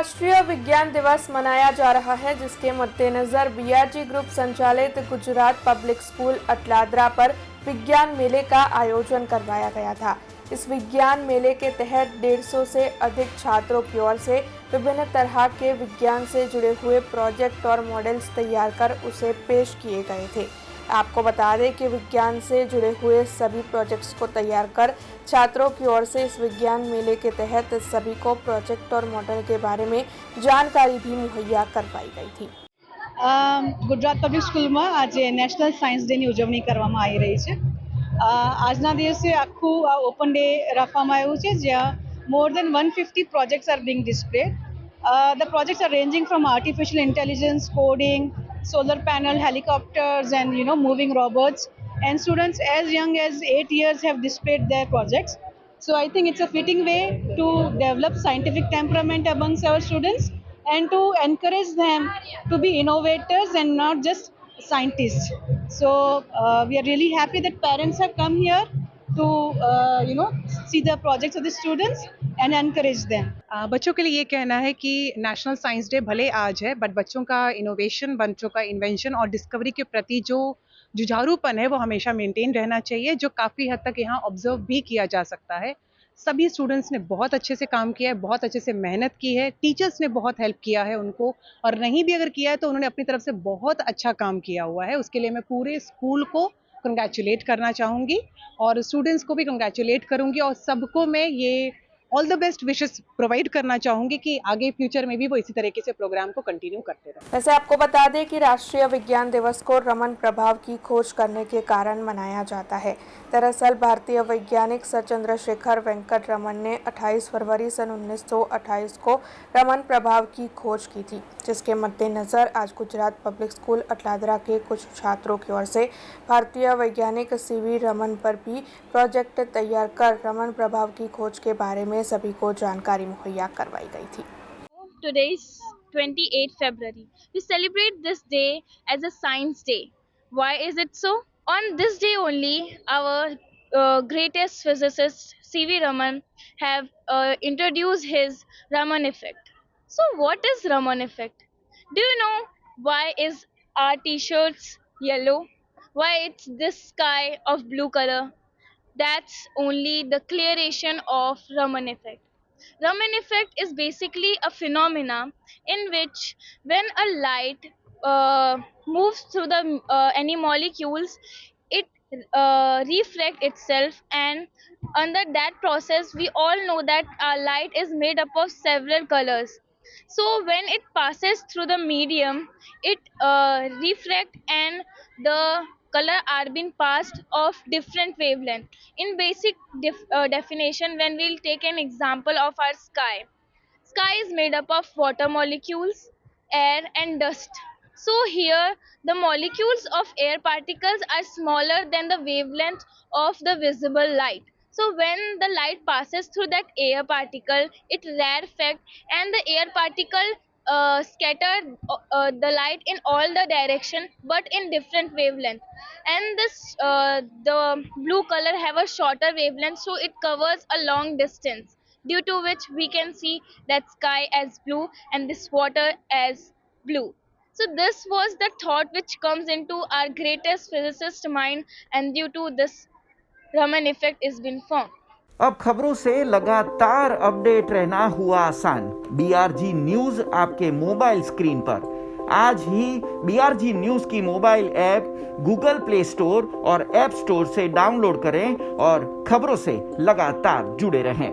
राष्ट्रीय विज्ञान दिवस मनाया जा रहा है, जिसके मद्देनजर बीआरजी ग्रुप संचालित गुजरात पब्लिक स्कूल अटलादरा पर विज्ञान मेले का आयोजन करवाया गया था। इस विज्ञान मेले के तहत 150 से अधिक छात्रों की ओर से विभिन्न तरह के विज्ञान से जुड़े हुए प्रोजेक्ट और मॉडल्स तैयार कर उसे पेश किए गए थे। आपको बता दें कि विज्ञान से जुड़े हुए सभी प्रोजेक्ट्स को तैयार कर छात्रों की ओर से इस विज्ञान मेले के तहत सभी को प्रोजेक्ट और मॉडल के बारे में जानकारी भी मुहैया करवाई गई थी। ગુજરાત પબ્લિક સ્કૂલમાં આજે નેશનલ સાયન્સ ડેની ઉજવણી કરવામાં આવી રહી છે. આજના દિવસે આખું ઓપન ડે રાખવામાં આવ્યું છે, જ્યાં more than 150 projects are being displayed. The projects are ranging from artificial intelligence, coding, solar panel, helicopters, and moving robots. And students as young as 8 years have displayed their projects. So I think it's a fitting way to develop scientific temperament amongst our students and to encourage them to be innovators and not just scientists. So we are really happy that parents have come here to see the projects of the students and encourage them. बच्चों के लिए ये कहना है कि national science day भले आज है, बट बच्चों का इनोवेशन, बच्चों का इन्वेंशन और डिस्कवरी के प्रति जो जुझारूपन है वो हमेशा मेंटेन रहना चाहिए, जो काफ़ी हद तक यहाँ ऑब्जर्व भी किया जा सकता है. सभी स्टूडेंट्स ने बहुत अच्छे से काम किया है, बहुत अच्छे से मेहनत की है, टीचर्स ने बहुत हेल्प किया है उनको, और नहीं भी अगर किया है तो उन्होंने अपनी तरफ से बहुत अच्छा काम किया हुआ है. उसके लिए मैं पूरे स्कूल को कंग्रेचुलेट करना चाहूँगी और स्टूडेंट्स को भी कंग्रेचुलेट करूँगी, और सबको मैं ये all the best wishes provide करना चाहूँगी कि आगे फ्यूचर में भी वो इसी तरीके से प्रोग्राम को कंटिन्यू करते रहें. वैसे आपको बता दें कि राष्ट्रीय विज्ञान दिवस को रमन प्रभाव की खोज करने के कारण मनाया जाता है. दरअसल भारतीय वैज्ञानिक सर चंद्रशेखर वेंकट रमन ने 28 फरवरी सन 1928 को रमन प्रभाव की खोज की थी, जिसके मद्देनजर आज गुजरात पब्लिक स्कूल अटलादरा के कुछ छात्रों की ओर से भारतीय वैज्ञानिक सीवी रमन पर भी प्रोजेक्ट तैयार कर रमन प्रभाव की खोज के बारे में सभी को जानकारी मुहैया करवाई गई थी. Today is 28 February. We celebrate this day as a science day. Why is it so? On this day only, our greatest physicist C.V. Raman have introduced his Raman effect. So what is Raman effect? Do you know why is our t-shirts yellow? Why it's this sky of blue color? That's only the clearation of Raman effect. Raman effect is basically a phenomena in which when a light moves through the any molecules, it refract itself, and under that process we all know that our light is made up of several colors. So when it passes through the medium, it refract, and the color are being passed of different wavelength. In basic definition, when we'll take an example of our sky is made up of water molecules, air and dust. So here the molecules of air particles are smaller than the wavelength of the visible light. So when the light passes through that air particle, it rarefact, and the air particle scatter the light in all the direction but in different wavelength. And this the blue color have a shorter wavelength, so it covers a long distance, due to which we can see that sky as blue and this water as blue. So this was the thought which comes into our greatest physicist mind, and due to this Raman effect is been formed. अब खबरों से लगातार update रहना हुआ आसान. BRG news आपके mobile screen पर. आज ही बीआरजी न्यूज की mobile app Google play store और ऐप स्टोर से डाउनलोड करें और खबरों से लगातार जुड़े रहें.